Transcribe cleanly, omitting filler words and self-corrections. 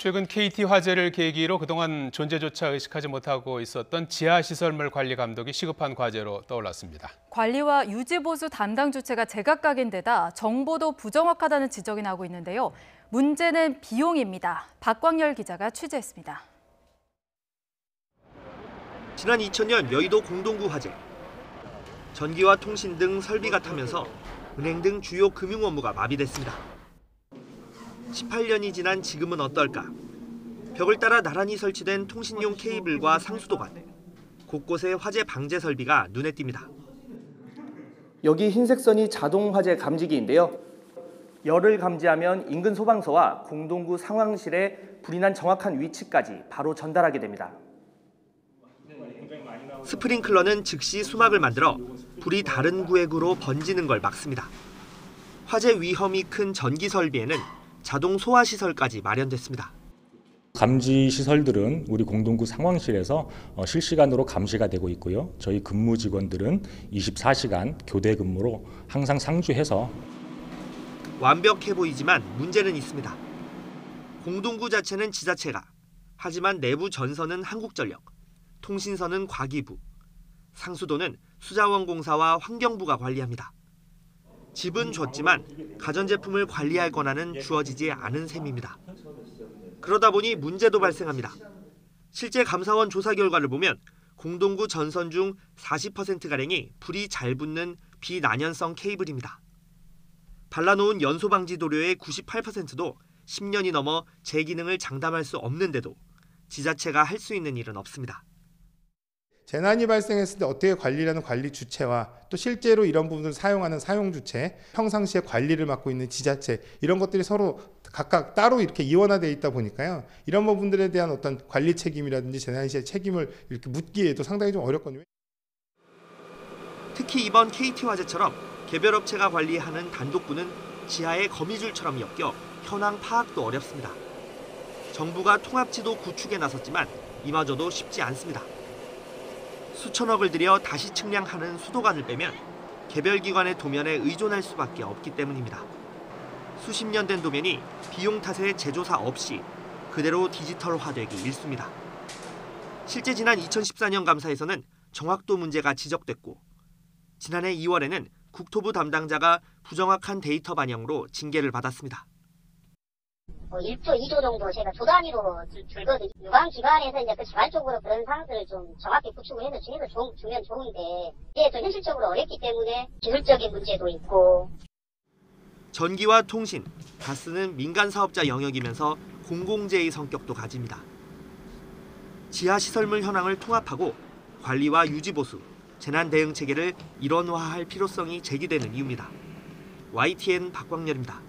최근 KT 화재를 계기로 그동안 존재조차 의식하지 못하고 있었던 지하시설물 관리 감독이 시급한 과제로 떠올랐습니다. 관리와 유지보수 담당 주체가 제각각인 데다 정보도 부정확하다는 지적이 나오고 있는데요. 문제는 비용입니다. 박광열 기자가 취재했습니다. 지난 2000년 여의도 공동구 화재. 전기와 통신 등 설비가 타면서 은행 등 주요 금융 업무가 마비됐습니다. 18년이 지난 지금은 어떨까? 벽을 따라 나란히 설치된 통신용 케이블과 상수도관, 곳곳에 화재 방제 설비가 눈에 띕니다. 여기 흰색 선이 자동 화재 감지기인데요. 열을 감지하면 인근 소방서와 공동구 상황실에 불이 난 정확한 위치까지 바로 전달하게 됩니다. 스프링클러는 즉시 수막을 만들어 불이 다른 구획으로 번지는 걸 막습니다. 화재 위험이 큰 전기 설비에는 자동 소화 시설까지 마련됐습니다. 감지 시설들은 우리 공동구 상황실에서 실시간으로 감시가 되고 있고요. 저희 근무 직원들은 24시간 교대 근무로 항상 상주해서. 완벽해 보이지만 문제는 있습니다. 공동구 자체는 지자체가, 하지만 내부 전선은 한국전력, 통신선은 과기부, 상수도는 수자원공사와 환경부가 관리합니다. 집은 줬지만 가전제품을 관리할 권한은 주어지지 않은 셈입니다. 그러다 보니 문제도 발생합니다. 실제 감사원 조사 결과를 보면 공동구 전선 중 40%가량이 불이 잘 붙는 비난연성 케이블입니다. 발라놓은 연소방지 도료의 98%도 10년이 넘어 제 기능을 장담할 수 없는데도 지자체가 할 수 있는 일은 없습니다. 재난이 발생했을 때 어떻게 관리하는 관리 주체와 또 실제로 이런 부분을 사용하는 사용 주체, 평상시에 관리를 맡고 있는 지자체, 이런 것들이 서로 각각 따로 이렇게 이원화되어 있다 보니까요. 이런 부분들에 대한 어떤 관리 책임이라든지 재난 시의 책임을 이렇게 묻기에도 상당히 좀 어렵거든요. 특히 이번 KT 화재처럼 개별업체가 관리하는 단독구는 지하에 거미줄처럼 엮여 현황 파악도 어렵습니다. 정부가 통합지도 구축에 나섰지만 이마저도 쉽지 않습니다. 수천억을 들여 다시 측량하는 수도관을 빼면 개별 기관의 도면에 의존할 수밖에 없기 때문입니다. 수십 년 된 도면이 비용 탓에 제조사 없이 그대로 디지털화되기 일쑤입니다. 실제 지난 2014년 감사에서는 정확도 문제가 지적됐고 지난해 2월에는 국토부 담당자가 부정확한 데이터 반영으로 징계를 받았습니다. 1조, 2조 정도 제가 조 단위로 줄거든요. 유관기관에서 이제 그 자발적으로 그런 사항들을 좀 정확히 구축을 해서 주면 좋은데 이게 좀 현실적으로 어렵기 때문에 기술적인 문제도 있고. 전기와 통신, 가스는 민간 사업자 영역이면서 공공재의 성격도 가집니다. 지하시설물 현황을 통합하고 관리와 유지보수, 재난 대응 체계를 일원화할 필요성이 제기되는 이유입니다. YTN 박광열입니다.